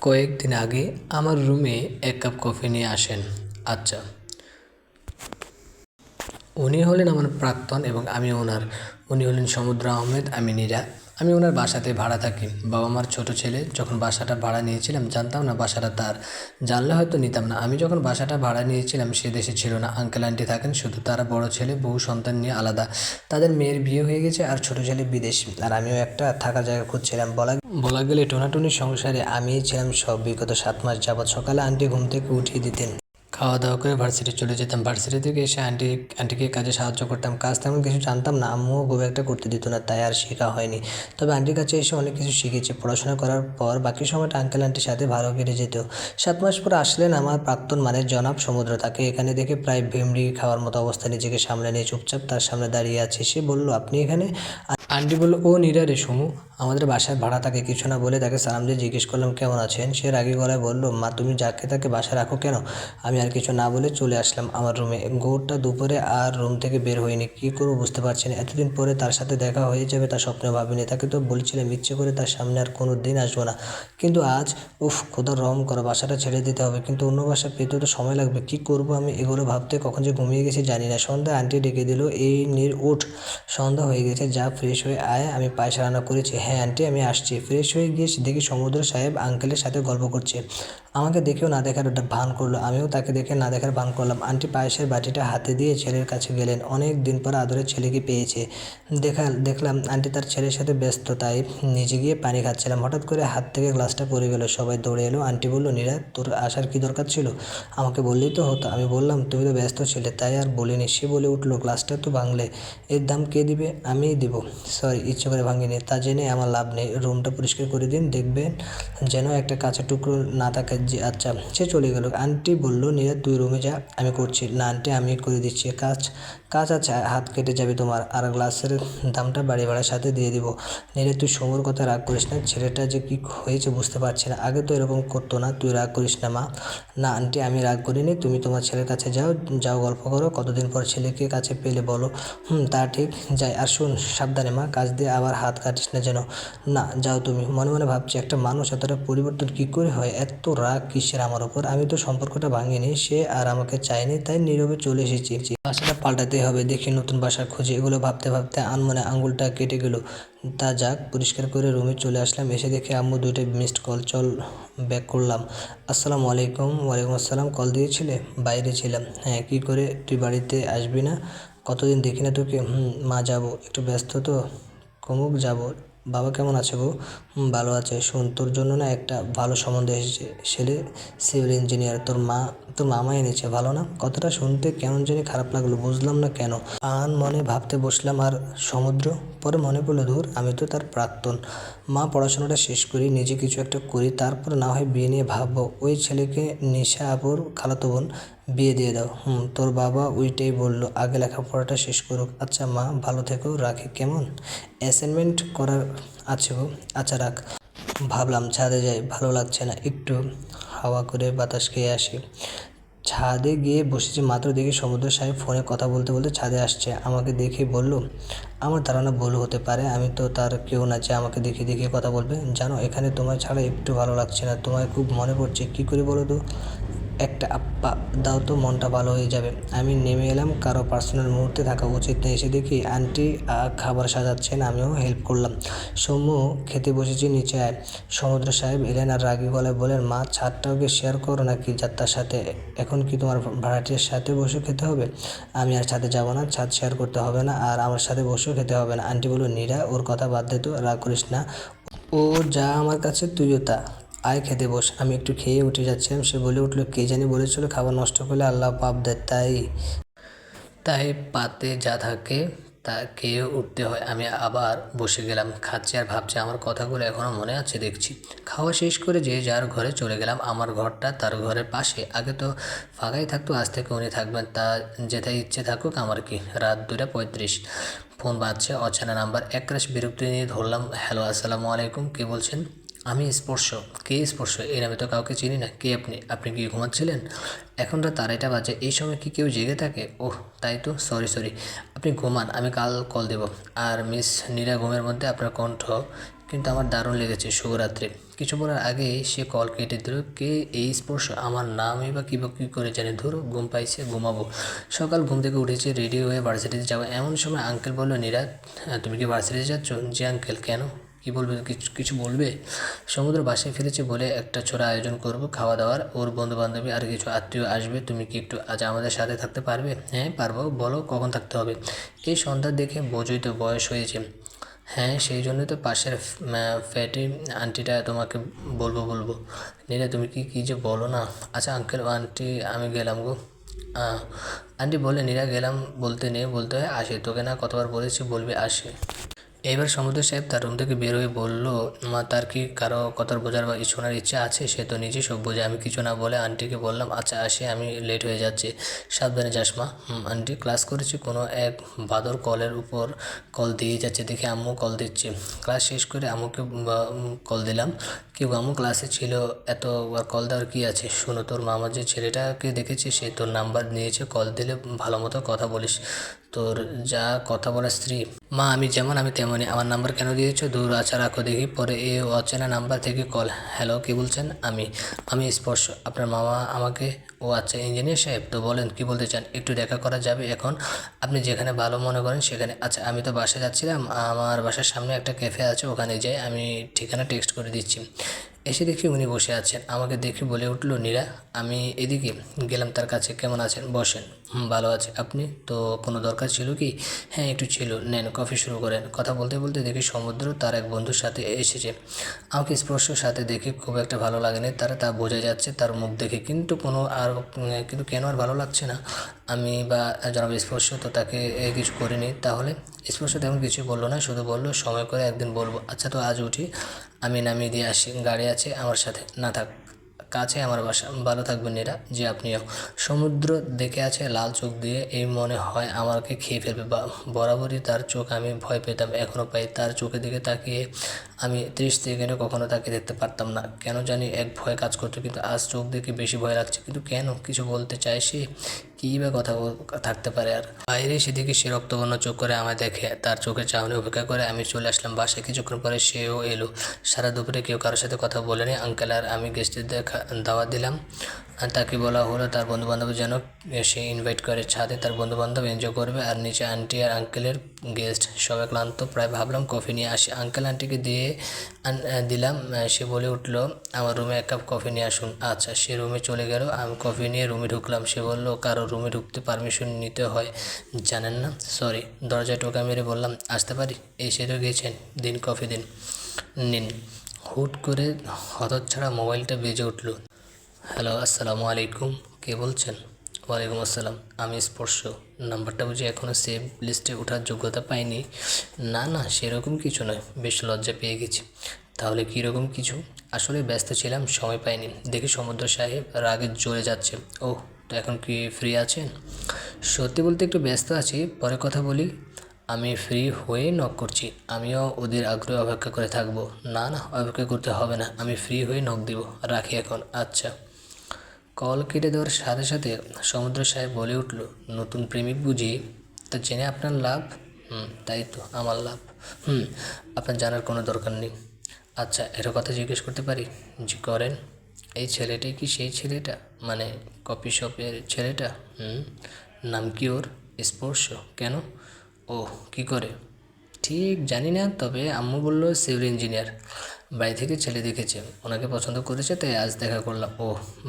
কয়েকদিন আগে আমার রুমে এক কাপ কফি নিয়ে আসেন। আচ্ছা, উনি হলেন আমার প্রাক্তন এবং আমি ওনার। উনি হলেন সমুদ্র আহমেদ, আমি নীরা। আমি ওনার বাসাতে ভাড়া থাকি। বাবা মার ছোট ছেলে। যখন বাসাটা ভাড়া নিয়েছিলাম জানতাম না বাসাটা তার, জানলে হয়তো নিতাম না। আমি যখন বাসাটা ভাড়া নিয়েছিলাম সে দেশে ছিল না, আঙ্কেল আন্টি থাকেন শুধু। তারা বড় ছেলে বউ সন্তান নিয়ে আলাদা, তাদের মেয়ের বিয়ে হয়ে গেছে আর ছোট ছেলে বিদেশি। আর আমিও একটা থাকার জায়গা খুঁজছিলাম। বলা গেলে টোনাটুনির সংসারে আমিই ছিলাম সব। বিগত 7 মাস যাবৎ সকালে আন্টি ঘুম থেকে উঠিয়ে দিতেন, খাওয়া দাওয়া করে ভার্সিটি চলে যেতাম। ভার্সিটি থেকে এসে আন্টিকে কাজে সাহায্য করতাম। কাজ তেমন কিছু জানতাম না, আম্মুও খুব একটা করতে দিত না, তাই আর শেখা হয়নি। তবে আন্টির কাছে এসে অনেক কিছু শিখেছি। পড়াশোনা করার পর বাকি সময়টা আঙ্কেল আন্টির সাথে ভালো কেটে যেত। 7 মাস পর আসলেন আমার প্রাক্তন, মানে জনাব সমুদ্র। তাকে এখানে দেখে প্রায় ভেমড়ি খাওয়ার মতো অবস্থা। নিজেকে সামলে নিয়ে চুপচাপ তার সামনে দাঁড়িয়ে আছে। সে বলল, আপনি এখানে? আন্টি বলল, ও নীরা রে সমু, আমাদের বাসায় ভাড়া থাকে। কিছু না বলে তাকে সালাম দিয়ে জিজ্ঞেস করলাম, কেমন আছেন? সে রাগী গলায় বলল, মা তুমি যাকে তাকে বাসায় রাখো কেন? আমি আর কিছু না বলে চলে আসলাম আমার রুমে। গোটা দুপুরে আর রুম থেকে বের হইনি। কী করবো বুঝতে পারছি না। এতদিন পরে তার সাথে দেখা হয়ে যাবে তা স্বপ্নে ভাবিনি। তাকে তো বলছিলাম ইচ্ছে করে তার সামনে আর কোনো দিন আসবো না, কিন্তু আজ খোদার রহম করো, বাসাটা ছেড়ে দিতে হবে। কিন্তু অন্য বাসা পেতে তো সময় লাগবে। কি করব আমি? এগুলো ভাবতে কখন যে ঘুমিয়ে গেছি জানি না। সন্ধ্যায় আন্টি ডেকে দিল, এই নীর উঠ, সন্ধ্যা হয়ে গেছে, যা ফ্রেশ হয়ে আয়, আমি পায়েস রান্না করেছি। হ্যাঁ আন্টি আমি আসছি। ফ্রেশ হয়ে গিয়ে দেখি সমুদ্র সাহেব আঙ্কেলের সাথে গল্প করছে। আমাকে দেখেও না দেখার ভান করলো, আমিও তাকে দেখে না দেখার ভান করলাম। আন্টি পায়েসের বাটিটা হাতে দিয়ে ছেলের কাছে গেলেন। অনেক দিন পর আদরের ছেলেকে পেয়েছে। দেখলাম আন্টি তার ছেলের সাথে ব্যস্ত, তাই নিজে গিয়ে পানি খাচ্ছিলাম। হঠাৎ করে হাত থেকে গ্লাসটা পড়ে গেল। সবাই দৌড়ে এলো। আন্টি বলল, নীরা তোর আসার কি দরকার ছিল? আমাকে বললেই তো হতো। আমি বললাম, তুমি তো ব্যস্ত ছিলে তাই আর বলিনি। সে বলে উঠলো, গ্লাসটা তো ভাঙলে, এর দাম কে দিবে? আমিই দিব। সরি, ইচ্ছে করে ভাঙিনি। তা জেনে আমার লাভ নেই। রুমটা পরিষ্কার করে দিন, দেখবেন যেন একটা কাঁচা টুকরো না থাকে। যে আচ্ছা। সে চলে গেল। আন্টি বলল, নীরা তুই রুমে যা, আমি করছি। না আন্টি আমি করে দিচ্ছি। কাজ কাজ আছে, হাত কেটে যাবে তোমার। আর গ্লাসের দামটা বাড়ি ভাড়ার সাথে দিয়ে দিব। নীরা তুই সমুর কথা রাগ করিস না, ছেলেটা যে কি হয়েছে বুঝতে পারছি না। আগে তো এরকম করতো না। তুই রাগ করিস না মা। না আন্টি আমি রাগ করিনি। তুমি তোমার ছেলের কাছে যাও, যাও গল্প করো। কতদিন পর ছেলেকে কাছে পেলে বলো। তা ঠিক, যাই। আর শোন সাবধানে মা, কাজ দিয়ে আবার হাত কাটিস না যেন। না যাও তুমি। মনে মনে ভাবছি, একটা মানুষ এতটা পরিবর্তন কী করে হয়? এত রাগ কিসের আমার ওপর? আমি তো সম্পর্কটা ভাঙিনি, সে আর আমাকে চায়নি, তাই নীরবে চলে এসেছি। বাসাটা পাল্টাতেই হবে, দেখি নতুন বাসা খুঁজে। এগুলো ভাবতে ভাবতে আনমনে আঙুলটা কেটে গেল। তা যাক, পরিষ্কার করে রুমে চলে আসলাম। এসে দেখি আম্মু 2টা মিসড কল। চল ব্যাক করলাম। আসসালামু আলাইকুম। ওয়ালাইকুম আসসালাম। কল দিয়েছিলে? বাইরে ছিলাম। হ্যাঁ, কী করে? তুই বাড়িতে আসবি না? কতদিন দেখি না তোকে। মা যাবো, একটু ব্যস্ত তো। কমুক যাবো। বাবা কেমন আছে গো? ভালো আছে। শোন, তোর জন্য না একটা ভালো সম্বন্ধ এসেছে। ছেলে সিভিল ইঞ্জিনিয়ার। তোর মামা এনেছে। ভালো না? কথাটা শুনতে কেমন জানি খারাপ লাগলো, বুঝলাম না কেন। মনে ভাবতে বসলাম, আর সমুদ্র? পরে মনে পড়লো, ধুর আমি তো তার প্রাক্তন। মা পড়াশোনাটা শেষ করি, নিজে কিছু একটা করি, তারপর না হয় বিয়ে নিয়ে ভাববো। ওই ছেলেকে নিশা আপুর খালাতো বোন, বিয়ে দিয়ে দাও। তোর বাবা ওইটাই বললো, আগে লেখাপড়াটা শেষ করুক। আচ্ছা মা, ভালো থেকো, রাখি কেমন? অ্যাসাইনমেন্ট করার আছে গো। আচ্ছা রাখ। ভাবলাম ছাদে যাই, ভালো লাগছে না, একটু হাওয়া করে বাতাস খেয়ে আসি। ছাদে গিয়ে বসেছি মাত্র দেখি সমুদ্র সাহেব ফোনে কথা বলতে বলতে ছাদে আসছে। আমাকে দেখে বলল, আমার ধারণা ভুল হতে পারে, আমি তো তার কেউ না যে আমাকে দেখে দেখে কথা বলবে। জানো, এখানে তোমায় ছাড়া একটু ভালো লাগছে না। তোমায় খুব মনে পড়ছে। কী করে বলো তো? একটা আপ্পা দাও তো, মনটা ভালো হয়ে যাবে। আমি নেমে এলাম। কারো পার্সোনাল মুহূর্তে থাকা উচিত না। এসে দেখি আন্টি খাবার সাজাচ্ছেন, আমিও হেল্প করলাম। সৌম্য, খেতে বসেছি, নিচে আয়। সমুদ্র সাহেব এলেন আর রাগী গলায় বলেন, মা ছাদটাকে শেয়ার করো নাকি যাত্রার সাথে? এখন কি তোমার ভাড়াটিয়ার সাথে বসে খেতে হবে? আমি আর ছাদে যাবো না। ছাদ শেয়ার করতে হবে না, আর আমার সাথে বসেও খেতে হবে না। আন্টি বলল, নীরা ওর কথা বাদ দে তো, রাগ করিস না। ও যা আমার কাছে, তুইও তা। আয় খেতে বস। আমি একটু খেয়ে উঠে যাচ্ছিলাম, সে বলে উঠল, কে জানি বলেছিল খাবার নষ্ট করলে আল্লাহ পাপ দেয়, তাই তাই পাতে যা থাকে তা খেয়ে উঠতে হয়। আমি আবার বসে গেলাম। খাচ্ছি আর ভাবছি, আমার কথাগুলো এখনও মনে আছে দেখছি। খাওয়া শেষ করে যে যার ঘরে চলে গেলাম। আমার ঘরটা তার ঘরের পাশে। আগে তো ফাঁকাই থাকতো, আজ থেকে উনি থাকবেন। তা যেটাই ইচ্ছে থাকুক, আমার কি। রাত 2:35। ফোন বাজছে, অচেনা নাম্বার। একরাশ বিরক্তি নিয়ে ধরলাম। হ্যালো, আসসালামু আলাইকুম। কে বলছেন? আমি স্পর্শ। কে স্পর্শ? এই নামে তো কাউকে চিনি না। কে আপনি? আপনি কি ঘুমাচ্ছিলেন? এখন রাত 2:30 বাজে, এই সময় কি কেউ জেগে থাকে? ওহ তাই তো, সরি। আপনি ঘুমান, আমি কাল কল দেব। আর মিস নীরা, ঘুমের মধ্যে আপনার কণ্ঠ কিন্তু আমার দারুণ লেগেছে। শুভরাত্রি। কিছু বলার আগেই সে কল কেটে দিল। কে এই স্পর্শ? আমার নামই বা কী করে জানে? ধরো, ঘুম পাইছে, ঘুমাবো। সকাল ঘুম থেকে উঠেছে, রেডি হয়ে ভার্সিটিতে যাবো। এমন সময় আঙ্কেল বলল, নীরা, তুমি কি ভার্সিটিতে যাচ্ছ? জি আঙ্কেল। কেন? কী বলবে? কিছু বলবে? সমুদ্র বাসায় ফিরেছে বলে একটা ছোট আয়োজন করব, খাওয়া দাওয়ার। ওর বন্ধুবান্ধবী আর কিছু আত্মীয় আসবে। তুমি কি একটু আজ আমাদের সাথে থাকতে পারবে? হ্যাঁ পারবো। বলো কখন থাকতে হবে? এই সন্ধ্যার দেখে বোঝোই তো, বয়স হয়েছে। হ্যাঁ, সেই জন্যই তো পাশের ফ্ল্যাটে আন্টিটা তোমাকে বলবো। নীরা, তুমি কি যে বলো না। আচ্ছা আঙ্কেল ও আন্টি, আমি গেলাম গো। আন্টি বলে, নীরা গেলাম বলতে নেই, বলতে হয় আসে। তোকে না কতবার বলেছি বলবি আসে। এইবার সমুদ্র সাহেব তার রুম থেকে বের হয়ে বলল, মা, তার কি কারো কথা বোঝার বা শোনার ইচ্ছা আছে? সে তো নিজেই সব বোঝে। আমি কিছু না বলে আন্টিকে বললাম, আচ্ছা আসে, আমি লেট হয়ে যাচ্ছি। সাবধানে যাস মা। আন্টি। ক্লাস করেছি। কোনো এক বাদর কলের উপর কল দিয়ে যাচ্ছে দেখে আম্মু কল দিচ্ছে। ক্লাস শেষ করে আম্মুকে কল দিলাম। কেউ আম্মু ক্লাসে ছিল, এতবার কল দেওয়ার কী আছে? শোনো, তোর মামা যে ছেলেটাকে দেখেছে সে তোর নাম্বার নিয়েছে, কল দিলে ভালো মতো কথা বলিস। তোর যা কথা বলার স্ত্রী। মা, আমি যেমন আমি তেমনই। আমার নাম্বার কেন দিয়েছো? দূর, আচ্ছা রাখো দেখি। পরে এ অচেনা নাম্বার থেকে কল। হ্যালো, কে বলছেন? আমি স্পর্শ। আপনার মামা আমাকে? ও আচ্ছা, ইঞ্জিনিয়ার সাহেব তো বলেন, কি বলতে চান? একটু দেখা করা যাবে এখন? আপনি যেখানে ভালো মনে করেন সেখানে। আচ্ছা, আমি তো বাসায় যাচ্ছিলাম, আমার বাসার সামনে একটা ক্যাফে আছে, ওখানে যাই। আমি ঠিকানা টেক্সট করে দিচ্ছি। এসে দেখি উনি বসে আছেন। আমাকে দেখে বলে উঠল, নীরা। আমি এদিকে গেলাম তার কাছে। কেমন আছেন? বসেন। ভালো আছে। আপনি? তো কোনো দরকার ছিল কি? হ্যাঁ একটু ছিল। নেন কফি শুরু করেন। কথা বলতে বলতে দেখি সমুদ্র তার এক বন্ধুর সাথে এসেছে। আমাকে স্পর্শ সাথে দেখে খুব একটা ভালো লাগেনি তা বোঝা যাচ্ছে তার মুখ দেখে। কিন্তু কেন আর ভালো লাগছে না? আমি বা জনাব স্পর্শ তো তাকে কিছু করিনি। তাহলে? স্পর্শ তেমন কিছু বললো না, শুধু বললো, সময় করে একদিন বলবো। আচ্ছা, তো আজ উঠি, আমি নামিয়ে দিয়ে আসি। গাড়ি আছে আমার সাথে? না থাক, কাছে আমার বাসা। ভালো থাকবেন নীরা। যে আপনিও। সমুদ্র দেখে আছে লাল চোখ দিয়ে। এই মনে হয় আমাকে খেয়ে ফেলবে। বরাবরই তার চোখ আমি ভয় পেতাম, এখনও পাই। তার চোখের দিকে তাকিয়ে আমি 30 সেকেন্ডে কখনো তাকে দেখতে পারতাম না। কেন জানি এক ভয় কাজ করতো, কিন্তু আজ চোখ দেখে বেশি ভয় লাগছে। কিন্তু কেন? কিছু বলতে চায় সে? কী বা কথা থাকতে পারে আর? বাইরে সেদিকে সে রক্তবর্ণ চোখ করে আমায় দেখে। তার চোখের চাহনি উপেক্ষা করে আমি চলে আসলাম বাসায়। কিছুক্ষণ পরে সেও এলো। সারা দুপুরে কেউ কারোর সাথে কথা বলেনি। আঙ্কেল আর আমি গেস্টের দাওয়াত দিলাম। আর তাকে বলা হলো তার বন্ধুবান্ধব যেন সে ইনভাইট করে। ছাদে তার বন্ধুবান্ধব এনজয় করবে, আর নিচে আন্টি আর আঙ্কেলের গেস্ট। সবাই ক্লান্ত প্রায়, ভাবলাম কফি নিয়ে আসি। আঙ্কেল আন্টিকে দিলাম। সে বলে উঠলো, আমার রুমে এক কাপ কফি নিয়ে আসুন। আচ্ছা। সে রুমে চলে গেল। আমি কফি নিয়ে রুমে ঢুকলাম। সে বলল, কারো রুমে ঢুকতে পারমিশন নিতে হয়, জানেন না? সরি। দরজায় টোকা মেরে বললাম, আসতে পারি? এসে তো গেছেন, দিন কফি দিন। নিন। হুট করে হতচ্ছাড়া মোবাইলটা বেজে উঠল। হ্যালো, আসসালামু আলাইকুম। কে বলছেন? ওয়ালাইকুম আসসালাম। আমি স্পর্শ। নাম্বারটা বুঝি এখনও সেভ লিস্টে ওঠার যোগ্যতা পাইনি? না, সেরকম কিছু নয়। বেশ লজ্জা পেয়ে গেছি। তাহলে কীরকম কিছু? আসলে ব্যস্ত ছিলাম, সময় পাইনি। দেখি সমুদ্র সাহেব রাগে জ্বলে যাচ্ছে। ওহ, তো এখন কি ফ্রি আছেন? সত্যি বলতে একটু ব্যস্ত আছি, পরে কথা বলি। আমি ফ্রি হয়ে নক করছি। আমিও ওদের আগ্রহে অপেক্ষা করে থাকবো। না, অপেক্ষা করতে হবে না, আমি ফ্রি হয়ে নক দিব। রাখি এখন। আচ্ছা। কল কেটে দেওয়ার সাথে সাথে সমুদ্র সাহেব বলে উঠল, নতুন প্রেমিক বুঝি? তা জেনে আপনার লাভ। তাই তো আমার লাভ। আপনার জানার কোনো দরকার নেই। আচ্ছা, একটা কথা জিজ্ঞেস করতে পারি? জি করেন। এই ছেলেটাই কি সেই ছেলেটা, মানে কফি শপের ছেলেটা? নাম কি ওর? স্পর্শ। কেন? ও কি করে? ঠিক জানি না, তবে আম্মু বলল সিভিল ইঞ্জিনিয়ার। বাড়ি থেকে ছেলে দেখেছে, ওনাকে পছন্দ করেছে, তাই আজ দেখা করলাম। ও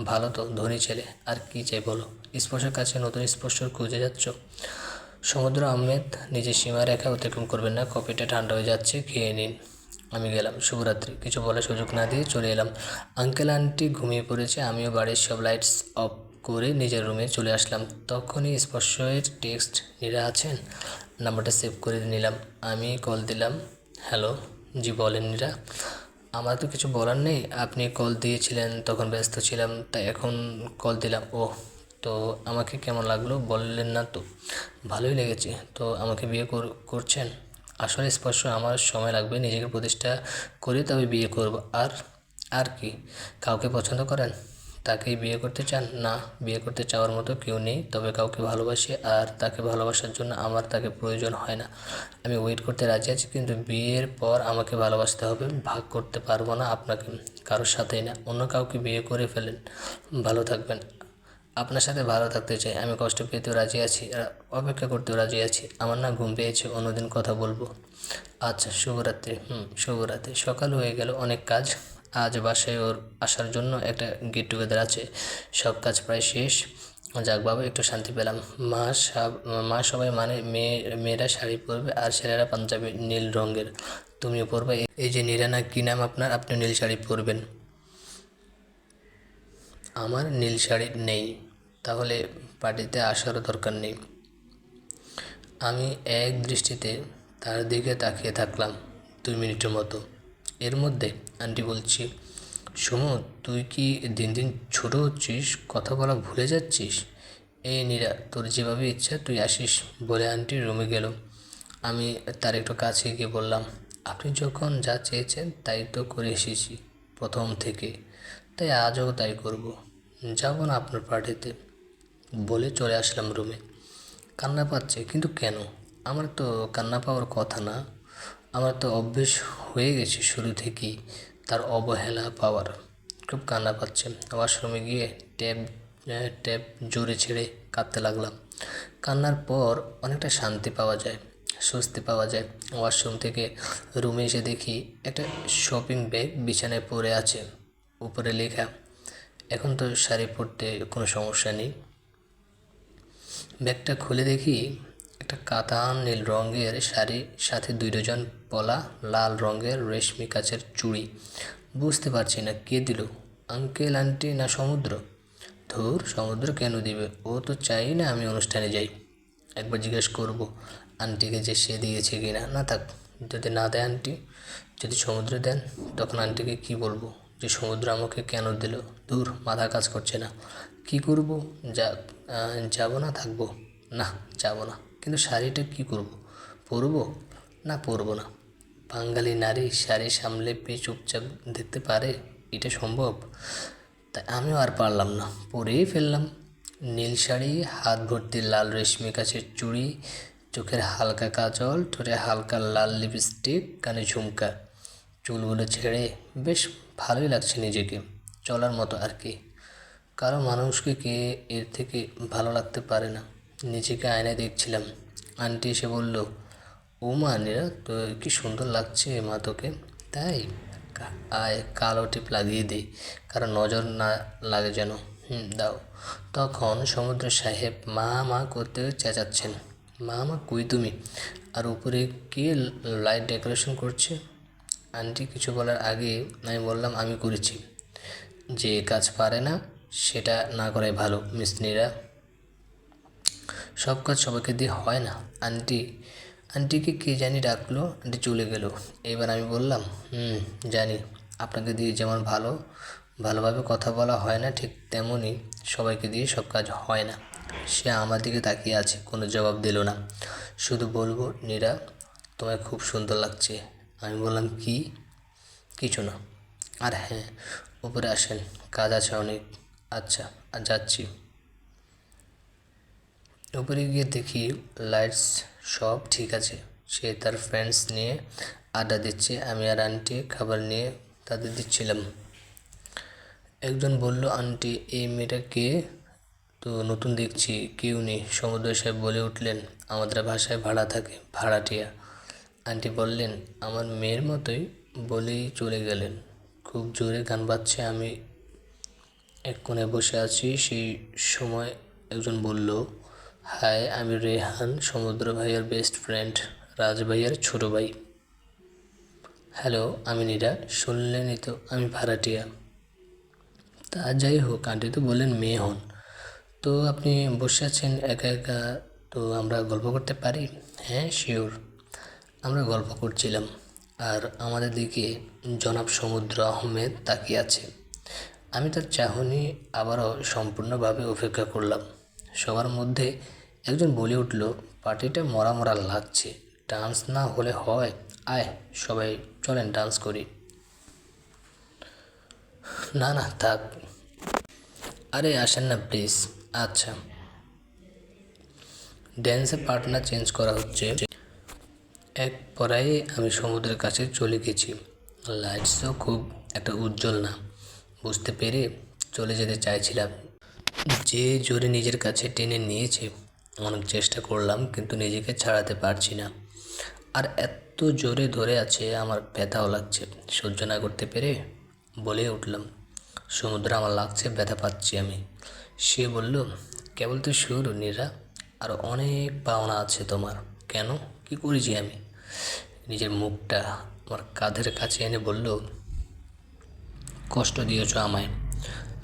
ভালো তো, ধনী ছেলে। আর কি চাই বলো? স্পর্শের কাছে নতুন স্পর্শ খুঁজে যাচ্ছ? সমুদ্র আহমেদ, নিজের সীমারেখা অতিক্রম করবেন না। কফিটা ঠান্ডা হয়ে যাচ্ছে, খেয়ে নিন। আমি গেলাম। শুভরাত্রি। কিছু বলার সুযোগ না দিয়ে চলে এলাম। আঙ্কেল আন্টি ঘুমিয়ে পড়েছে। আমিও বাড়ির সব লাইটস অফ করে নিজের রুমে চলে আসলাম। তখনই স্পর্শের টেক্সট, নীরা আছেন? নাম্বারটা সেভ করে নিলাম। আমি কল দিলাম। হ্যালো। জি বলেন নীরা। আমার তো কিছু বলার নেই, আপনি কল দিয়েছিলেন, তখন ব্যস্ত ছিলাম, তাই এখন কল দিলাম। ও, তো আমাকে কেমন লাগলো বললেন না তো? ভালোই লেগেছে। তো আমাকে বিয়ে করছেন? আসলে স্পর্শ, আমার সময় লাগবে, নিজেকে প্রতিষ্ঠা করে তবে বিয়ে করব। আর আর কি, কাউকে পছন্দ করেন? তাকেই বিয়ে করতে চান? না, বিয়ে করতে চাওয়ার মতো কেউ নেই, তবে কাউকে ভালোবাসি আর তাকে ভালোবাসার জন্য আমার তাকে প্রয়োজন হয় না। আমি ওয়েট করতে রাজি আছি, কিন্তু বিয়ের পর আমাকে ভালোবাসতে হবে। ভাগ করতে পারবো না আপনাকে কারোর সাথেই না। অন্য কাউকে বিয়ে করে ফেলেন, ভালো থাকবেন। আপনার সাথে ভালো থাকতে চাই, আমি কষ্ট পেতেও রাজি আছি, অপেক্ষা করতেও রাজি আছি। আমার না ঘুম পেয়েছে, অন্যদিন কথা বলবো। আচ্ছা, শুভরাত্রি। শুভরাত্রি। সকাল হয়ে গেল, অনেক কাজ। আজ বাসায় ওর আসার জন্য একটা গেট টুগেদার আছে, সব কাজ প্রায় শেষ। যাক বাবা, একটু শান্তি পেলাম। মা সবাই মানে মেয়েরা শাড়ি পরবে আর ছেলেরা পাঞ্জাবি নীল রঙের। তুমিও পরবে? এই যে নীরা না কি নাম আপনার, আপনি নীল শাড়ি পরবেন? আমার নীল শাড়ি নেই, তাহলে পার্টিতে আসারও দরকার নেই। আমি এক দৃষ্টিতে তার দিকে তাকিয়ে থাকলাম 2 মিনিটের মতো। এর মধ্যে আন্টি বলছি, সমু, তুই কি দিন দিন ছোট হচ্ছিস? কথা বলা ভুলে যাচ্ছিস? এই নীরা, তোর যেভাবে ইচ্ছা তুই আসিস, বলে আন্টি রুমে গেল। আমি তার একটু কাছে গিয়ে বললাম, আপনি যখন যা চেয়েছেন তাই তো করে এসেছি প্রথম থেকে, তাই আজও তাই করব। যাব না আপনার পার্টিতে, বলে চলে আসলাম রুমে। কান্না পাচ্ছে, কিন্তু কেন? আমার তো কান্না পাওয়ার কথা না। আমার তো অভ্যেস হয়ে গেছে শুরু থেকেই তার অবহেলা পাওয়ার। খুব কান্না পাচ্ছে। ওয়াশরুমে গিয়ে ট্যাপ জোরে ছেড়ে কাঁদতে লাগলাম। কান্নার পর অনেকটা শান্তি পাওয়া যায়, স্বস্তি পাওয়া যায়। ওয়াশরুম থেকে রুমে এসে দেখি একটা শপিং ব্যাগ বিছানায় পড়ে আছে, উপরে লেখা, এখন তো শাড়ি পরতে কোনো সমস্যা নেই। ব্যাগটা খুলে দেখি একটা কাতান নীল রঙের শাড়ি, সাথে 2 ডজন পলা লাল রঙের রেশমি কাচের চুড়ি। বুঝতে পারছি না কে দিল, আঙ্কেল, আন্টি না সমুদ্র? ধুর, সমুদ্র কেন দিবে? ও তো চাই না আমি অনুষ্ঠানে যাই। একবার জিজ্ঞেস করব আন্টিকে যে সে দিয়েছে কি না। না থাক, যদি না দেয় আন্টি, যদি সমুদ্র দেন, তখন আন্টিকে কি বলবো যে সমুদ্র আমাকে কেন দিল? দূর, মাথা কাজ করছে না। কি করব? যাব না, থাকবো? না, যাব না। কিন্তু শাড়িটা কি করব? পরবো? না, পরবো না। বাঙালি নারী শাড়ি সামলে পেয়ে চুপচাপ দেখতে পারে, এটা সম্ভব? তাই আমিও আর পারলাম না, পরেই ফেললাম। নীল শাড়ি, হাত ভর্তি লাল রেশমি কাচের চুড়ি, চোখের হালকা কাজল, ঠোঁটে হালকা লাল লিপস্টিক, কানে ঝুমকা। চুলগুলো ছেড়ে বেশ ভালোই লাগছে নিজেকে, চলার মতো আর কি। কারো মানুষকে কে এর থেকে ভালো লাগতে পারে না। নিজেকে আয়নায় দেখছিলাম। আন্টি এসে বলল, ও মা, নীরা, তো কি সুন্দর লাগছে মা তোকে। তাই? আয়, কালো টিপ লাগিয়ে দিই, কারণ নজর না লাগে যেন। দাও। তখন সমুদ্র সাহেব মা মা করতে চেঁচাচ্ছেন। মা মা কই তুমি? আর উপরে কে লাইট ডেকোরেশন করছে? আন্টি কিছু বলার আগে আমি বললাম, আমি করেছি। যে কাজ পারে না সেটা না করাই ভালো মিস নীরা। সব কাজ সবাইকে দিয়ে হয় না। আন্টিকে কে জানি ডাকলো, আন্টি চলে গেল। এবার আমি বললাম, জানি, আপনাকে দিয়ে যেমন ভালোভাবে কথা বলা হয় না, ঠিক তেমনই সবাইকে দিয়ে সব কাজ হয় না। সে আমার দিকে তাকিয়ে আছে, কোনো জবাব দিল না। শুধু বলবো, নীরা, তোমায় খুব সুন্দর লাগছে। আমি বললাম, কি? কিছু না। আর হ্যাঁ, উপরে আসেন, কাজ আছে অনেক। আচ্ছা, আর যাচ্ছি। উপরে গিয়ে দেখি লাইটস সব ঠিক আছে। সে তার ফ্রেন্ডস নিয়ে আড্ডা দিচ্ছে। আমি আর আন্টি খাবার নিয়ে তাদের দিচ্ছিলাম। একজন বলল, আন্টি, এই মেয়েটা কে? তো নতুন দেখছি। কেউ নেই, সমুদ্র সাহেব বলে উঠলেন। আমাদের ভাষায় ভাড়া থাকে, ভাড়াটিয়া। আন্টি বললেন, আমার মেয়ের মতোই, বলেই চলে গেলেন। খুব জোরে গান বাজছে। আমি এক কোণে বসে আছি। সেই সময় একজন বলল, হাই, আমি রেহান, সমুদ্র ভাইয়ার বেস্ট ফ্রেন্ড, রাজ ভাইয়ার ছোট ভাই। হ্যালো, আমি নীরা। শুনলেনই তো, আমি ভাড়াটিয়া। তা যাই হোক, আন্টি তো বললেন মেয়ে হন। তো আপনি বসে আছেন একা একা, তো আমরা গল্প করতে পারি? হ্যাঁ, শিওর। আমরা গল্প করছিলাম আর আমাদের দিকে জনাব সমুদ্র আহমেদ তাকিয়ে আছে। আমি তার চাহনি আবারও সম্পূর্ণভাবে উপেক্ষা করলাম। সবার মধ্যে একজন বলে উঠল, পার্টিটা মরা মরা লাগছে, ডান্স না হলে হয়? আয় সবাই, চলেন ডান্স করি। না না, থাক, আরে আসেন না প্লিজ। আচ্ছা, ড্যান্সের পার্টনার চেঞ্জ করা হচ্ছে। এক পরায়ে আমি সমুদ্রের কাছে চলে গেছি। লাইটসও খুব একটা উজ্জ্বল না। বুঝতে পেরে চলে যেতে চাইছিলাম। যে জোরে নিজের কাছে টেনে নিয়েছে, অনেক চেষ্টা করলাম কিন্তু নিজেকে ছাড়াতে পারছি না। আর এত জোরে ধরে আছে আমার ব্যথাও লাগছে। সহ্য না করতে পেরে বলে উঠলাম, সমুদ্র আমার লাগছে, ব্যথা পাচ্ছি আমি। সে বলল, কেবল তো শুরু নীরা, আর অনেক পাওনা আছে তোমার। কেন, কি করেছি আমি? নিজের মুখটা আমার কাঁধের কাছে এনে বলল, কষ্ট দিয়েছ আমায়,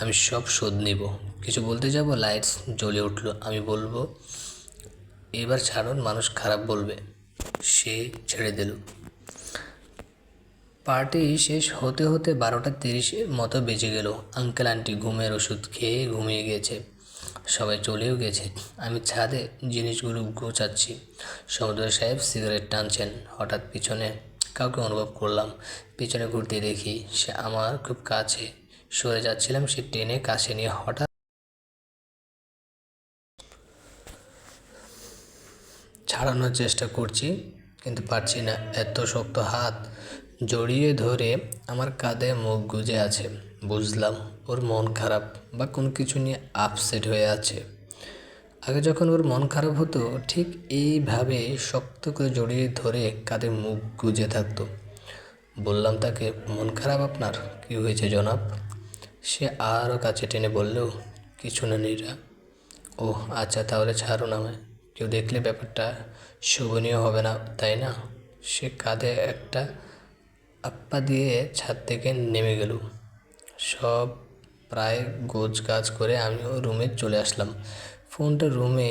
আমি সব শোধ নিব। কিছু বলতে যাব, লাইটস জ্বলে উঠলো। আমি বলবো, এবার ছাড়ুন, মানুষ খারাপ বলবে। সে ছেড়ে দিল। পার্টি শেষ হতে হতে 12:30 মতো বেজে গেল। আঙ্কেল আন্টি ঘুমের ওষুধ খেয়ে ঘুমিয়ে গেছে, সবাই চলেও গেছে। আমি ছাদে জিনিসগুলো গোছাচ্ছি। সমুদ্র সাহেব সিগারেট টানছেন। হঠাৎ পিছনে কাউকে অনুভব করলাম। পিছনে ঘুরতে দেখি সে আমার খুব কাছে। সরে যাচ্ছিলাম, সে টেনে কাছে নিয়ে হঠাৎ ছাড়ানোর চেষ্টা করছি কিন্তু পারছি না। এত শক্ত হাত জড়িয়ে ধরে আমার কাঁধে মুখ গুজে আছে। বুঝলাম ওর মন খারাপ বা কোনো কিছু নিয়ে আপসেট হয়ে আছে। আগে যখন ওর মন খারাপ হতো ঠিক এইভাবে শক্ত করে জড়িয়ে ধরে কাঁধে মুখ গুজে থাকতো। বললাম তাকে, মন খারাপ আপনার, কী হয়েছে জনাব? সে আরও কাছে টেনে বলল, কিছু না নীরা। ওহ আচ্ছা, তাহলে ছাড়ুন আমায়। কেউ দেখলে ব্যাপারটা শোভনীয় হবে না, তাই না? সে কাঁধে একটা আপ্পা দিয়ে ছাদ থেকে নেমে গেল। সব প্রায় গোছগাছ করে আমিও রুমে চলে আসলাম। ফোনটা রুমে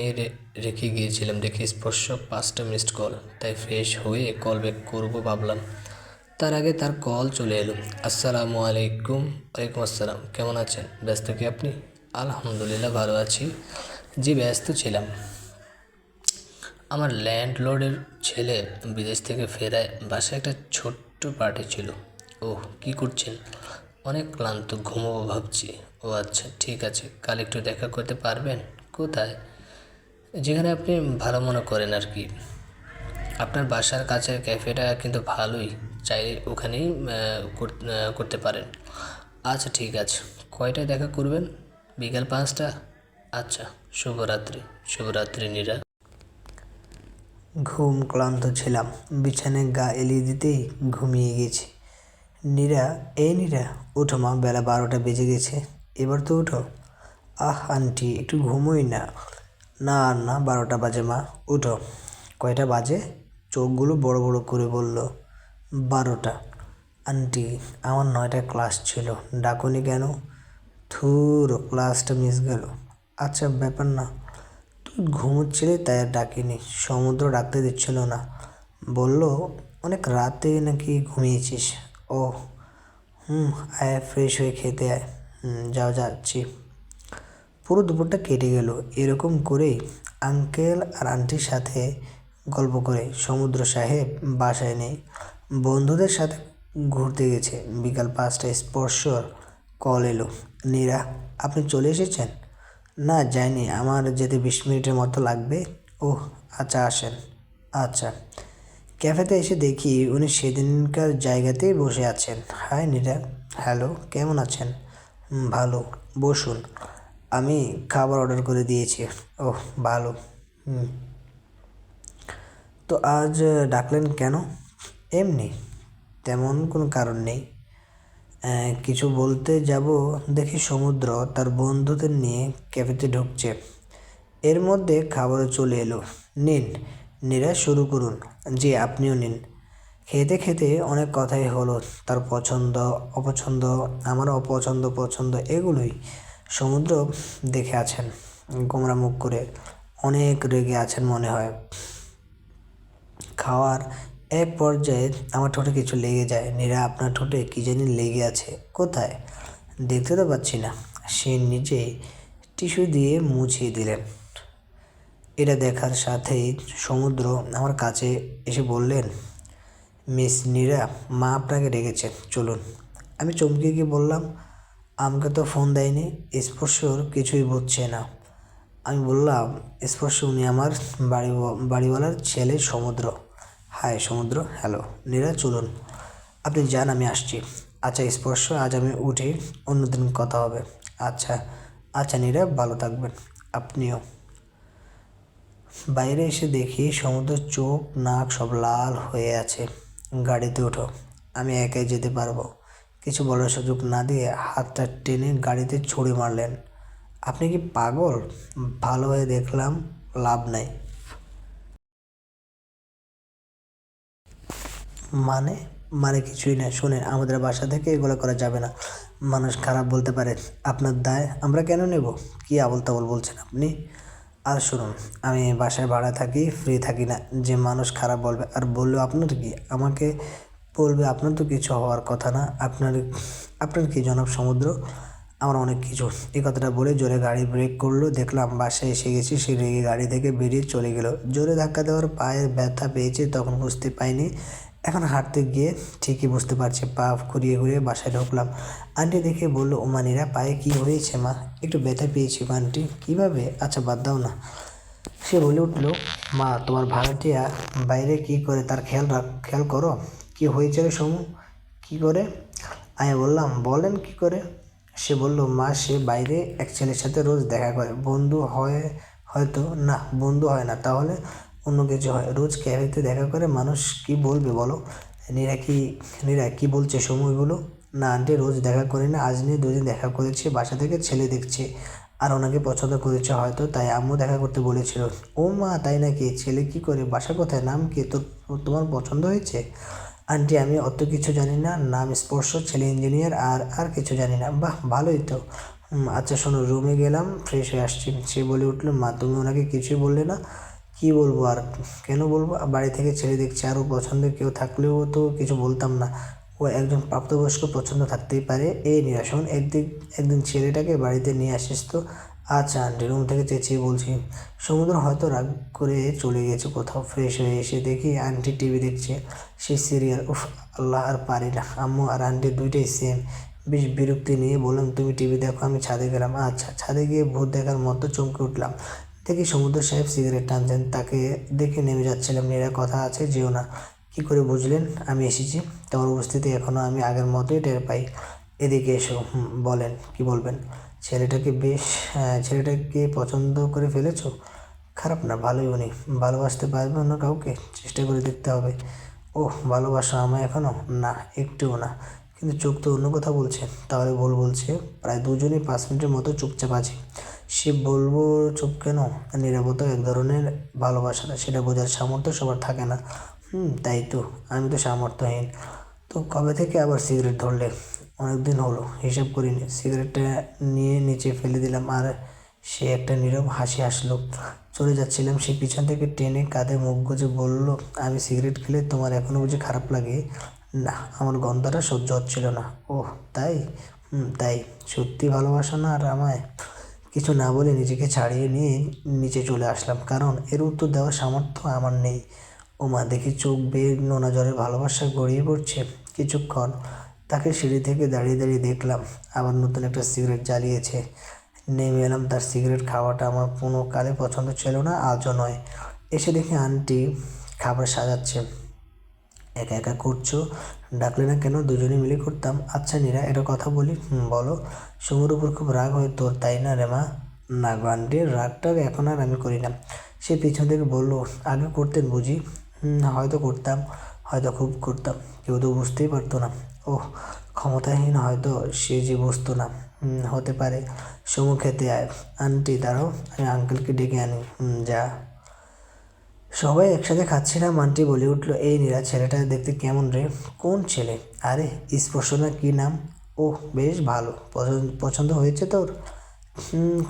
রেখে গিয়েছিলাম। দেখি স্পর্শ 5টা মিসড কল। তাই ফ্রেশ হয়ে কল ব্যাক করবো ভাবলাম। তার আগে তার কল চলে এলো। আসসালামু আলাইকুম। ওয়ালাইকুম আসসালাম। কেমন আছেন? ব্যস্ত কি আপনি? আলহামদুলিল্লাহ ভালো আছি। জি ব্যস্ত ছিলাম। আমার ল্যান্ডলর্ডের ছেলে বিদেশ থেকে ফেরায় বাসায় একটা ছোট্ট পার্টি ছিল। ওহ, কী করছেন? অনেক ক্লান্ত, ঘুমোবো ভাবছি। ও আচ্ছা, ঠিক আছে, কাল একটু দেখা করতে পারবেন? কোথায়? যেখানে আপনি ভালো মনে করেন আর কি। আপনার বাসার কাছের ক্যাফেটা কিন্তু ভালোই, চাইলে ওখানেই করতে পারেন। আচ্ছা ঠিক আছে, কয়টায় দেখা করবেন? বিকাল 5টা। আচ্ছা, শুভরাত্রি। শুভরাত্রি নীরা। ঘুম ক্লান্ত ছিলাম, বিছানায় গা এলিয়ে দিতেই ঘুমিয়ে গেছি। নীরা, এই নীরা, ওঠো মা, বেলা 12টা বেজে গেছে, এবার তো ওঠো। আহ আন্টি, একটু ঘুমোই না। না না, 12টা বাজে মা, উঠো। কয়টা বাজে? চোখগুলো বড় বড় করে বলল, 12টা। আন্টি, আমার 9টায় ক্লাস ছিল, ডাকুনি কেন? থুর, ক্লাসটা মিস গেল। আচ্ছা, ব্যাপার না, তুই ঘুমোচ্ছিলি তাই আর ডাকিনি। সমুদ্র ডাকতে দিচ্ছিল না, বলল অনেক রাতে নাকি ঘুমিয়েছিস। ও আয়, ফ্রেশ হয়ে খেতে আয়। যাও, যাচ্ছি। পুরো দুপুরটা কেটে গেল এরকম করেই, আঙ্কেল আর আন্টির সাথে গল্প করে। সমুদ্র সাহেব বাসায় নেই, বন্ধুদের সাথে ঘুরতে গেছে। বিকাল 5টায় স্পর্শর কল এলো, নীরা, আপনি চলে এসেছেন? না যাইনি, আমার যেতে 20 মিনিটের মতো লাগবে। ওহ আচ্ছা, আসেন। আচ্ছা। ক্যাফেতে এসে দেখি উনি সেদিনকার জায়গাতেই বসে আছেন। হাই নীরা। হ্যালো, কেমন আছেন? ভালো, বসুন। আমি খাবার অর্ডার করে দিয়েছি। ওহ ভালো। তো আজ ডাকলেন কেন? এমনি, তেমন কোনো কারণ নেই। কিছু বলতে যাব দেখি সমুদ্র তার বন্ধুদের নিয়ে ক্যাফেতে ঢুকছে। এর মধ্যে খাবারও চলে এলো। নিন নীরা, শুরু করুন। জি, আপনিও নিন। খেতে খেতে অনেক কথাই হলো, তার পছন্দ অপছন্দ, আমার অপছন্দ পছন্দ, এগুলোই। সমুদ্র দেখে আছেন গোমরা মুখ করে, অনেক রেগে আছেন মনে হয়। খাওয়ার এক পর্যায়ে আমার ঠোঁটে কিছু লেগে যায়। নীরা, আপনার ঠোঁটে কী জানি লেগে আছে। কোথায়? দেখতে তো পাচ্ছি না। সে নিজেই টিস্যু দিয়ে মুছিয়ে দিলেন। এটা দেখার সাথেই সমুদ্র আমার কাছে এসে বললেন, মিস নীরা, মা আপনাকে রেখেছেন, চলুন। আমি চমকে গিয়ে বললাম, আমাকে তো ফোন দেয়নি। স্পর্শর কিছুই বুঝছে না। আমি বললাম, স্পর্শ উনি আমার বাড়িওয়ালার ছেলে সমুদ্র। হাই সমুদ্র। হ্যালো নীরা, চলুন আপনি যান, আমি আসছি। আচ্ছা স্পর্শ, আজ আমি উঠি, অন্যদিন কথা হবে। আচ্ছা আচ্ছা নীরা, ভালো থাকবেন। আপনিও। বাইরে এসে দেখি সমুদ্রের চোখ নাক সব লাল হয়ে আছে। গাড়িতে ওঠো, আমি একাই যেতে পারবো। কিছু বলার সুযোগ না দিয়ে হাতটা টেনে গাড়িতে ছুরি মারলেন। আপনি কি পাগল? ভালো হয়ে দেখলাম লাভ নাই। মানে মানে কিছুই না। শোনেন, আমাদের বাসা থেকে এগুলো করা যাবে না। মানুষ খারাপ বলতে পারে, আপনার দায় আমরা কেন নেব? কি আবল তাবল বলছেন আপনি? আর শুনুন, আমি বাসায় ভাড়া থাকি, ফ্রি থাকি না যে মানুষ খারাপ বলবে। আর বললেও আপনার কি, আমাকে বলবে? আপনার তো কিছু হওয়ার কথা না। আপনার আপনার কি জনাব সমুদ্র? আমার অনেক কিছু। এই কথাটা বলে জোরে গাড়ি ব্রেক করলো। দেখলাম বাসায় এসে গেছি। সে রেগে গাড়ি থেকে বেরিয়ে চলে গেল। জোরে ধাক্কা দেওয়ার পায়ের ব্যথা পেয়েছে তখন বুঝতে পাইনি, এখন হাঁটতে গিয়ে ঠিকই বুঝতে পারছি। পা ঘুরিয়ে ঘুরিয়ে বাসায় ঢুকলাম। আন্টি দেখে বললো, ও মানিরা, পায়ে কি হয়েছে মা? একটু ব্যথা পেয়েছি গো আন্টি। কীভাবে? আচ্ছা বাদ দাও না। সে বলে উঠল, মা তোমার ভাড়াটিয়া বাইরে কি করে তার খেয়াল করো। কি হয়েছে রে সমু? কী করে? আমি বললাম, বলেন কি করে? সে বলল, মা সে বাইরে এক ছেলের সাথে রোজ দেখা করে। বন্ধু হয় হয়তো? না, বন্ধু হয় না। তাহলে অন্য কিছু হয়। রোজ ক্যাফেতে দেখা করে, মানুষ কি বলবে বলো? নীরা কি বলছে সমু এগুলো? না আন্টি, রোজ দেখা করি না, আজ নিয়ে দুদিন দেখা করেছে। বাসা থেকে ছেলে দেখছে আর ওনাকে পছন্দ করেছে হয়তো, তাই আম্মু দেখা করতে বলেছিল। ও মা, তাই নাকি? ছেলে কি করে? বাসা কোথায়? নাম কি? তোমার পছন্দ হয়েছে? আন্টি আমি অত কিছু জানি না। নাম স্পর্শ, ছেলে ইঞ্জিনিয়ার, আর আর কিছু জানি না। বাহ, ভালোই তো। আচ্ছা শোনো, রুমে গেলাম, ফ্রেশ হয়ে আসছি। সে বলে উঠলো, মা তুমি ওনাকে কিছুই বললে না? কি বলবো আর? কেন বলবো? বাড়ি থেকে ছেলে দেখছে, আরও পছন্দের কেউ থাকলেও তো কিছু বলতাম না। ও একজন প্রাপ্তবয়স্ক, পছন্দ থাকতেই পারে। এই নিরাশন, একদিন ছেলেটাকে বাড়িতে নিয়ে আসিস তো। আচ্ছা আন্টি, রুম থেকে চেঁচিয়ে বলছি। সমুদ্র হয়তো রাগ করে চলে গেছে কোথাও। ফ্রেশ হয়ে এসে দেখি আন্টি টিভি দেখছে। সেই সিরিয়াল, উফ আল্লাহ, আর পারি না। আম্মু আর আন্টি দুইটাই সেম। বেশ বিরক্তি নিয়ে বললাম, তুমি টিভি দেখো, আমি ছাদে গেলাম। আচ্ছা। ছাদে গিয়ে ভূত দেখার মতো চমকে উঠলাম। দেখি সমুদ্র সাহেব সিগারেট টানছেন। তাকে দেখে নেমে যাচ্ছিলাম। নীরা, কথা আছে, যেও না। কি করে বুঝলেন আমি এসেছি? তোমার উপস্থিতি এখনও আমি আগের মতোই টের পাই। এদিকে এসো। বলেন, কি বলবেন? ছেলেটাকে পছন্দ করে ফেলেছো? খারাপ না, ভালোই উনি। ভালোবাসতে পারবে অন্য কাউকে? চেষ্টা করে দেখতে হবে। ওহ, ভালোবাসা আমায় এখনও? না, একটুও না। কিন্তু চোখ তো অন্য কথা বলছে। তাহলে ভুল বলছে। প্রায় দুজনেই 5 মিনিটের মতো চুপচাপ আছি। সে বলবো চুপ কেন? নীরবতা এক ধরনের ভালোবাসা, সেটা বোঝার সামর্থ্য সবার থাকে না। তাই তো, আমি তো সামর্থ্যহীন। তো কবে থেকে আবার সিগারেট ধরলে? অনেকদিন হলো, হিসাব করিনি। সিগারেটটা নিয়ে নিচে ফেলে দিলাম। আর সে একটা নীরব হাসি হাসলো। চলে যাচ্ছিলাম, সে পিছন থেকে টেনে কাঁধে মুখ গুজে বলল, আমি সিগারেট খেলে তোমার এখনও বুঝি খারাপ লাগে? না, আমার গন্ধটা সহ্য হচ্ছিল না। ওহ তাই? তাই। সত্যি ভালোবাসো না আর আমায়? কিছু না বলে নিজেকে ছাড়িয়ে নিয়ে নিচে চলে আসলাম, কারণ এর উত্তর দেওয়ার সামর্থ্য আমার নেই। ওমা, দেখি চোখ বেয়ে নোনা জলে ভালোবাসা গড়িয়ে পড়ছে। কিছুক্ষণ তাকে সিঁড়ি থেকে দাঁড়িয়ে দাঁড়িয়ে দেখলাম। আবার নতুন একটা সিগারেট জ্বালিয়েছে। নেমে এলাম। তার সিগারেট খাওয়াটা আমার কোনো কালে পছন্দ ছিল না, আজও নয়। এসে দেখি আন্টি খাবার সাজাচ্ছে। একা একা করছো? ডাকলে না কেন? দুজনে মিলে করতাম। আচ্ছা নীরা, একটা কথা বলি। বলো। সমুর উপর খুব রাগ হয় তোর, তাই না রে মা? না গো আন্টি, রাগটা এখন আর আমি করি না। সে পিছন থেকে বললো, আগে করতেন বুঝি? হয়তো করতাম, হয়তো খুব করতাম। কেউ তো বুঝতেই পারতো না। ওহ, ক্ষমতাহীন হয়তো সে, যে বুঝতো না। হতে পারে। সমু, খেতে আয়। আন্টি দাঁড়াও, আমি আঙ্কেলকে ডেকে আনি। যা। সবাই একসাথে খাচ্ছিলাম। আন্টি বলে উঠলো, এই নীরা, ছেলেটা দেখতে কেমন রে? কোন ছেলে? আরে স্পর্শ না কি নাম? ওহ বেশ ভালো। পছন্দ হয়েছে তোর?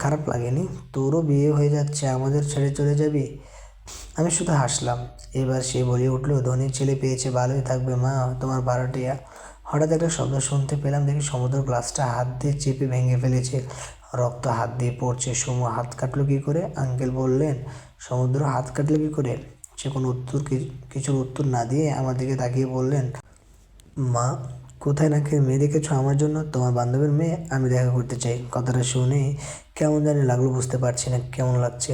খারাপ লাগেনি। তোরও বিয়ে হয়ে যাচ্ছে, আমাদের ছেড়ে চলে যাবি? আমি শুধু হাসলাম। এবার সে বলে উঠলো, ধনীর ছেলে পেয়েছে, ভালোই থাকবে মা, তোমার ভাড়াটিয়া। হঠাৎ একটা শব্দ শুনতে পেলাম। দেখি সমুদ্র গ্লাসটা হাত দিয়ে চেপে ভেঙে ফেলেছে। রক্ত হাত দিয়ে পড়ছে। সমু, হাত কাটলো কী করে? আঙ্কেল বললেন। সমুদ্র, হাত কাটলো কী করে? সে কোনো কিছুর উত্তর না দিয়ে আমার দিকে তাকিয়ে বললেন, মা কোথায় নাকি মেয়ে দেখেছো আমার জন্য? তোমার বান্ধবীর মেয়ে, আমি দেখা করতে চাই। কথাটা শুনে কেমন জানি লাগলো, বুঝতে পারছি না কেমন লাগছে।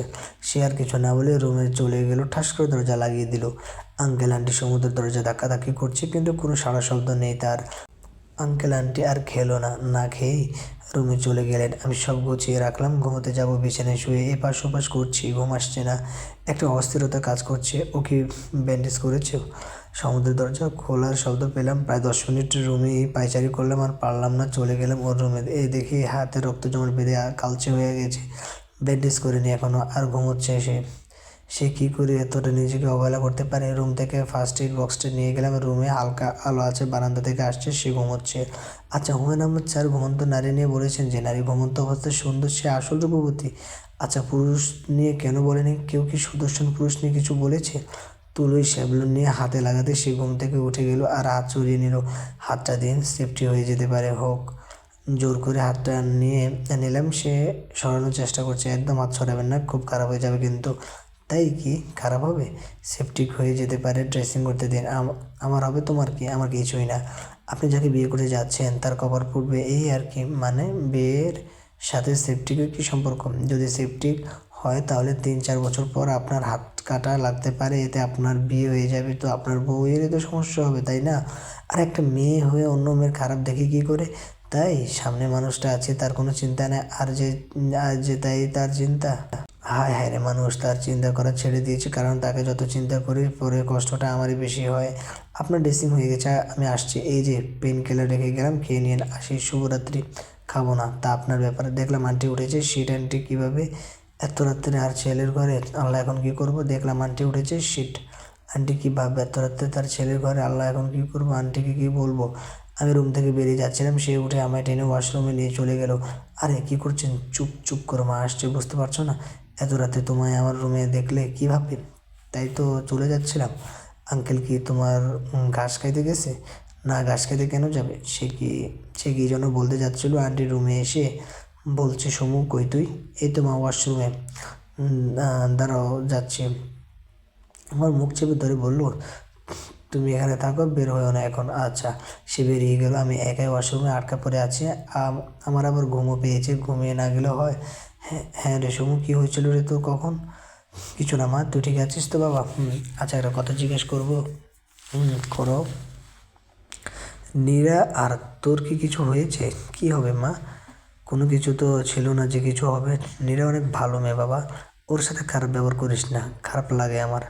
সে আর কিছু না বলে রুমে চলে গেল, ঠাস করে দরজা লাগিয়ে দিল। আঙ্কেল আন্টি সমুদ্রের দরজা ধাক্কাধাক্কি করছে, কিন্তু কোনো সাড়া শব্দ নেই তার। আঙ্কেল আন্টি আর খেলো না, না খেয়েই রুমে চলে গেলেন। আমি সব গুছিয়ে রাখলাম, ঘুমোতে যাব। বিছানায় শুয়ে এপাশ ওপাশ করছি, ঘুম আসছে না। একটা অস্থিরতা কাজ করছে। ও কি ব্যান্ডেজ করেছে? সমুদ্রের দরজা খোলার শব্দ পেলাম। প্রায় 10 মিনিট রুমে পায়চারি করলাম, আর পারলাম না। চলে গেলাম ওর রুমে। দেখি হাতে রক্ত জমাট বেঁধে কালচে হয়ে গেছে। ব্যান্ডেজ করিনি এখনও, আর ঘুমোচ্ছে সে। সে কী করে এতটা নিজেকে অবহেলা করতে পারে? রুম থেকে ফার্স্ট এইড বক্সটা নিয়ে গেলাম। রুমে হালকা আলো আছে, বারান্দা থেকে আসছে। সে ঘুমোচ্ছে। আচ্ছা, হুমায়ুন আহমেদ স্যার ঘুমন্ত নারী নিয়ে বলেছেন যে নারী ঘুমন্ত অবস্থায় সুন্দর, সে আসল রূপবতী। আচ্ছা, পুরুষ নিয়ে কেন বলেনি? কেউ কি সুদর্শন পুরুষ নিয়ে কিছু বলেছে? তুলোই শ্যাবলন নিয়ে হাতে লাগাতে সে ঘুম থেকে উঠে গেল, আর হাত সরিয়ে নিল। হাতটা দিন, সেফটি হয়ে যেতে পারে। হোক। জোর করে হাতটা নিয়ে নিলাম। সে সরানোর চেষ্টা করছে। একদম হাত সরাবেন না, খুব খারাপ হয়ে যাবে কিন্তু। তাই কি খারাপ হবে? সেপটিক হয়ে যেতে পারে। ড্রেসিং করতে দিন। আমার হবে, তোমার কি? আমার কিছুই না। আপনি যাকে বিয়ে করে যাচ্ছেন তার কপাল ফুটবে, এই আর কি। মানে বিয়ের সাথে সেপটিকের কী সম্পর্ক? যদি সেপটিক হয় তাহলে 3-4 বছর পর আপনার হাত কাটা লাগতে পারে, এতে আপনার বিয়ে হয়ে যাবে, তো আপনার বউয়েরই তো সমস্যা হবে, তাই না? আর একটা মেয়ে হয়ে অন্য মেয়ের খারাপ দেখে কী করে? তাই সামনে মানুষটা আছে, তার কোনো চিন্তা নেই। আর যে তাই তার চিন্তা। হায় হায় রে, মানুষ তার চিন্তা করা ছেড়ে দিয়েছে, কারণ তাকে যত চিন্তা করি পরে কষ্টটা আমারই বেশি হয়। আপনার ড্রেসিং হয়ে গেছে, আমি আসছি। এই যে পেন কিলার রেখে গেলাম, খেয়ে নিন। আসি, শুভরাত্রি। খাবো না, তা আপনার ব্যাপারে। দেখলাম আন্টি উঠেছে। শিট আন্টি কীভাবে এত রাত্রে আর ছেলের ঘরে? আল্লাহ, এখন কী করবো? দেখলাম আন্টি উঠেছে। শিট আন্টি কী ভাববে এত রাত্রে তার ছেলের ঘরে? আল্লাহ, এখন কী করবো? আন্টিকে কী বলবো? আমি রুম থেকে বেরিয়ে যাচ্ছিলাম, সে উঠে আমায় টেনে ওয়াশরুমে নিয়ে চলে গেল। আরে কী করছেন? চুপ চুপ করো, মা আসছে, বুঝতে পারছো না? এত রাতে তোমায় আমার রুমে দেখলে কী ভাববে? তাই তো চলে যাচ্ছিলাম। আঙ্কেল কি তোমার ঘাস খাইতে গেছে? না, ঘাস খাইতে কেন যাবে? সে কি যেন বলতে যাচ্ছিল। আন্টি রুমে এসে বলছে, সমু কই তুই? এই তো মা, ওয়াশরুমে। দাঁড়াও, যাচ্ছি। আমার মুখ চেপে ধরে বলল, তুমি এখানে থাকো, বের হয়েও না এখন। আচ্ছা। সে বেরিয়ে গেল। আমি একাই ওয়াশরুমে আটকা পড়ে আছি। আমার আবার ঘুমও পেয়েছে, ঘুমিয়ে না গেলে হয়? হ্যাঁ হ্যাঁ রে সমু, কী হয়েছিল রে তোর কখন? কিছু না মা, তুই ঠিক আছিস তো বাবা? আচ্ছা, একটা কথা জিজ্ঞেস করবো? করো। নীরা আর তোর কি কিছু হয়েছে? কি হবে মা? কোনো কিছু তো ছিল না যে কিছু হবে। নীরা অনেক ভালো মেয়ে বাবা, ওর সাথে খারাপ ব্যবহার করিস না, খারাপ লাগে আমার।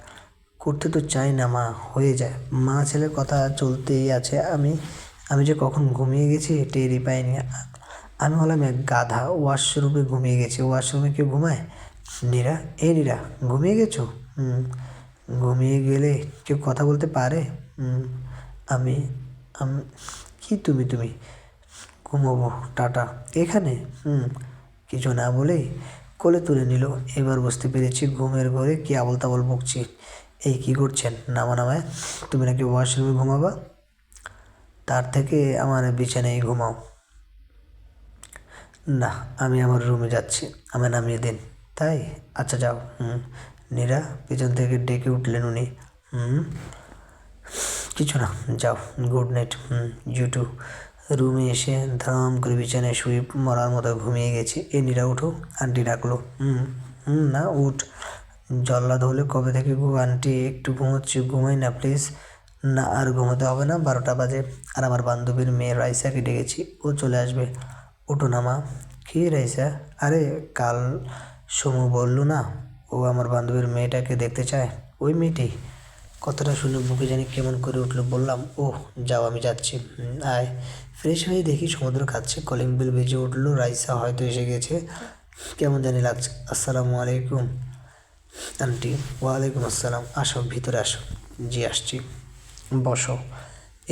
করতে তো চাই না মা, হয়ে যায়। মা ছেলের কথা চলতেই আছে। আমি যে কখন ঘুমিয়ে গেছি টেরই পাইনি। আমি হলাম এক গাধা, ওয়াশরুমে ঘুমিয়ে গেছি। ওয়াশরুমে কেউ ঘুমায়? নীরা, এই নীরা, ঘুমিয়ে গেছো? ঘুমিয়ে গেলে কেউ কথা বলতে পারে? আমি আমি কি তুমি ঘুমোবো, টাটা। এখানে? কিছু না বলেই কোলে তুলে নিল। এবার বুঝতে পেরেছি ঘুমের ঘরে কি আবল তাবল বকছি। এই কী করছেন? নামায়। তুমি নাকি ওয়াশরুমে ঘুমাবা? তার থেকে আমার বিছানায় ঘুমাও। না, আমি আমার রুমে যাচ্ছি, আমায় নামিয়ে দিন। তাই? আচ্ছা যাও। নীরা পিছন থেকে ডেকে উঠলেন উনি। কিছু না, যাও। Good night. ইউটু। রুমে এসে ধাম করে বিছানায় শুয়ে মরার মতো ঘুমিয়ে গেছি। এ নীরা উঠো, আন্টি ডাকলো। না, উঠ। জল্লাদ হলে কবে থেকে গো আন্টি? একটু ঘুমোচ্ছি, ঘুমাই না প্লিজ। না, আর ঘুমোতে হবে না, 12টা বাজে। আর আমার বান্ধবীর মেয়ে রাইসাকে ডেকেছি, ও চলে আসবে। ওঠো না মা। কী রাইসা? আরে কাল সমু বললো না, ও আমার বান্ধবীর মেয়েটাকে দেখতে চায়। ওই মেয়েটি? কথাটা শুনে বুকে জানি কেমন করে উঠলো। বললাম, ওহ যাও, আমি যাচ্ছি। আয়। ফ্রেশ হয়ে দেখি সমুদ্র কাছে কলিং বেল বেজে উঠলো। রাইসা হয়তো এসে গেছে, কেমন জানি লাগছে। আসসালামু আলাইকুম আন্টি। ওয়ালাইকুম আসসালাম। আসো, ভিতরে আসো। জি আসছি, বসো।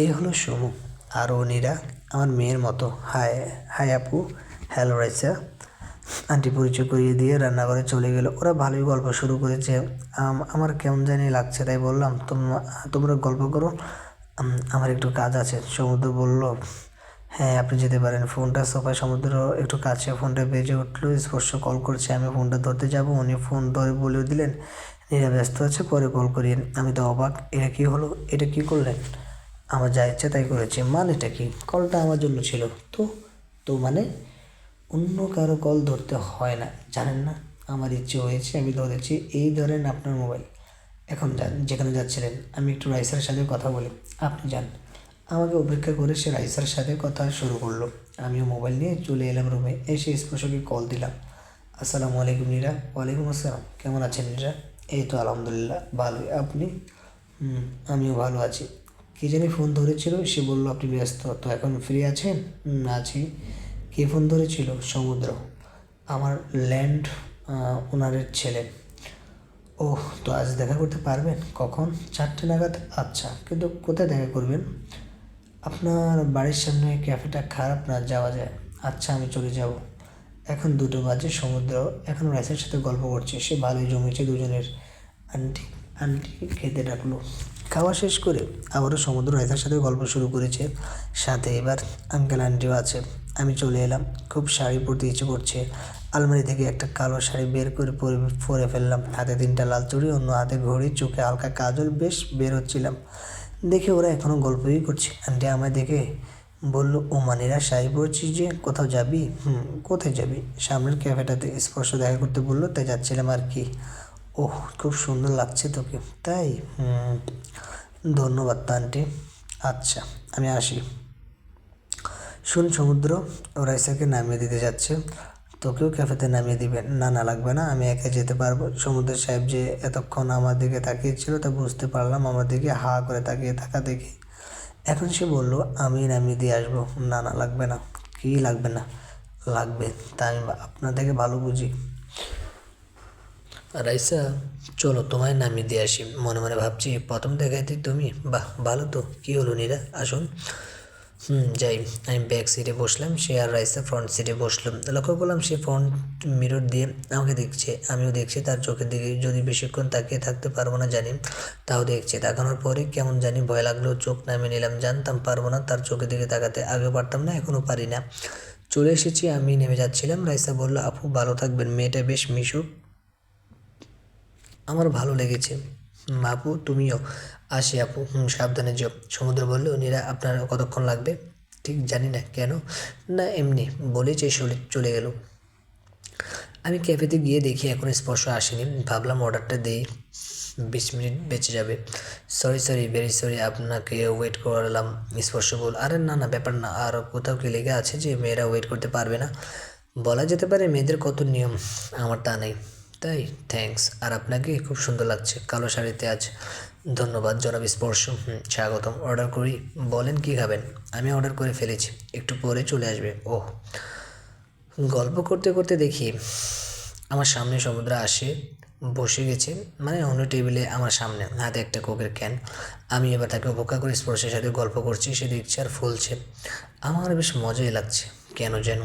এই হলো সমু, আর ও নীরা, আমার মেয়ের মতো। হাই। হাই আপু। হ্যালো রাইসা। আন্টি পরিচয় করিয়ে দিয়ে রান্নাঘরে চলে গেল। ওরা ভালোই গল্প শুরু করেছে। আমার কেমন জানি লাগছে, তাই বললাম, তোমরা গল্প করো, আমার একটু কাজ আছে। সমুদ্র বলল, হ্যাঁ আপনি যেতে পারেন। ফোনটা সোফায়, সমুদ্র একটু কাছে। ফোনটা বেজে উঠলো, স্পর্শ কল করছে। আমি ফোনটা ধরতে যাব, উনি ফোন ধরে বলে দিলেন, নীরা ব্যস্ত আছে, পরে কল করিয়েন। আমি তো অবাক, এটা কী হলো? এটা কী করলেন? আমার যা ইচ্ছা তাই করেছি, মানেটা কি? কলটা আমার জন্য ছিল। তো তো মানে অন্য কারো কল ধরতে হয় না, জানেন না? আমার ইচ্ছে হয়েছে, আমি ধরেছি। এই ধরেন আপনার মোবাইল, এখন যান যেখানে যাচ্ছিলেন। আমি একটু রাইসার সাথে কথা বলি, আপনি যান। আমাকে উপেক্ষা করে সে রাইসার সাথে কথা শুরু করলো। আমিও মোবাইল নিয়ে চলে এলাম রুমে। এসে স্পর্শকে কল দিলাম। আসসালামু আলাইকুম নীরা। ওয়ালাইকুম আসসালাম। কেমন আছেন নীরা? এই তো আলহামদুলিল্লাহ ভালোই, আপনি? আমিও ভালো আছি। কে জানি ফোন ধরেছিল, সে বললো আপনি ব্যস্ত, তো এখন ফ্রি আছেন? আছি। কে ফোন ধরেছিল? সমুদ্র, আমার ল্যান্ড ওনারের ছেলে। ওহ, তো আজ দেখা করতে পারবেন? কখন? 4টে নাগাদ? আচ্ছা, কিন্তু কোথায় দেখা করবেন? আপনার বাড়ির সামনে ক্যাফেটা খারাপ না, যাওয়া যায়। আচ্ছা, আমি চলে যাব। এখন 2টো বাজে। সমুদ্র এখন রাইসের সাথে গল্প করছে, সে ভালোই জমেছে দুজনের। আন্টি আন্টি খেতে ডাকলো। খাওয়া শেষ করে আবারও সমুদ্র রাইসার সাথে গল্প শুরু করেছে, সাথে এবার আঙ্কেল আন্টিও আছে। আমি চলে এলাম। খুব শাড়ি পরতে ইচ্ছে করছে। আলমারি থেকে একটা কালো শাড়ি বের করে পরে ফেললাম। হাতে 3টা লাল চুড়ি, অন্য হাতে ঘড়ি, চোখে হালকা কাজল। বেশ বের হচ্ছিলাম, দেখে ওরা এখনও গল্পই করছে। আন্টি আমায় দেখে বললো, ও মানিরা, শাড়ি পরছিস যে, কোথাও যাবি? কোথায় যাবি? সামনের ক্যাফেটাতে। স্পর্শ দেখা করতে বললো, তাই যাচ্ছিলাম আর কি। ওহ, খুব সুন্দর লাগছে তোকে। তাই? ধন্যবাদ তো আন্টি। আচ্ছা, আমি আসি। শুন সমুদ্র, ও রাইসাকে নামিয়ে দিতে যাচ্ছে, তোকেও ক্যাফেতে নামিয়ে দিবেন? না না, লাগবে না, আমি একা যেতে পারবো। সমুদ্র সাহেব যে এতক্ষণ আমার দিকে তাকিয়েছিল তা বুঝতে পারলাম, আমার দিকে হা করে তাকিয়ে থাকা দেখে। এখন সে বলল, আমি নামিয়ে দিয়ে আসবো। না না, লাগবে না। কি লাগবে না? লাগবে, তা আমি আপনার থেকে ভালো বুঝি। রাইসা, চলো তোমায় নামিয়ে দিয়ে আসি। মনে মনে ভাবছি, প্রথম দেখাইতে তুমি? বাহ, ভালো তো। কী হলো নীরা, আসুন। যাই। আমি ব্যাক সিটে বসলাম, সে আর রাইসা ফ্রন্ট সিটে বসলাম। লক্ষ্য করলাম সে ফ্রন্ট মিরর দিয়ে আমাকে দেখছে, আমিও দেখছি তার চোখের দিকে। যদি বেশিক্ষণ তাকিয়ে থাকতে পারবো না জানি, তাও দেখছে। তাকানোর পরে কেমন জানি ভয় লাগলো, চোখ নামিয়ে নিলাম। জানতাম পারবো না তার চোখের দিকে তাকাতে, আগেও পারতাম না, এখনও পারি না। চলে এসেছি, আমি নেমে যাচ্ছিলাম। রাইসা বলল, আপু ভালো থাকবেন, মেয়েটা বেশ মিশুক, আমার ভালো লেগেছে। আপু তুমিও। আসি আপু। সাবধানে যেও। সমুদ্র বলল, নীরা আপনার কতক্ষণ লাগবে? ঠিক জানি না। কেন? না এমনি, বলেই যে চলে গেল। আমি ক্যাফেতে গিয়ে দেখি এখন স্পর্শ আসেনি। ভাবলাম অর্ডারটা দেই, 20 মিনিট বেঁচে যাবে। সরি ভেরি সরি, আপনাকে ওয়েট করালাম। স্পর্শ বল, আরে না না, ব্যাপার না। আর কোথাও কি লেগে আছে যে মেয়েরা ওয়েট করতে পারবে না? বলা যেতে পারে মেয়েদের কত নিয়ম, আমার তা নেই। তাই? থ্যাঙ্কস। আর আপনাকে খুব সুন্দর লাগছে কালো শাড়িতে আজ। ধন্যবাদ জনাব স্পর্শ। স্বাগতম। অর্ডার করি? বলেন কি খাবেন? আমি অর্ডার করে ফেলেছি, একটু পরে চলে আসবে। ওহ। গল্প করতে করতে দেখি আমার সামনে সমুদ্র আসে, বসে গেছে, মানে অন্য টেবিলে আমার সামনে, হাতে একটা কোকের ক্যান। আমি এবার তাকে উপেক্ষা করে স্পর্শের সাথে গল্প করছি, সে দেখছে আর ফুলছে। আমার বেশ মজাই লাগছে কেন যেন।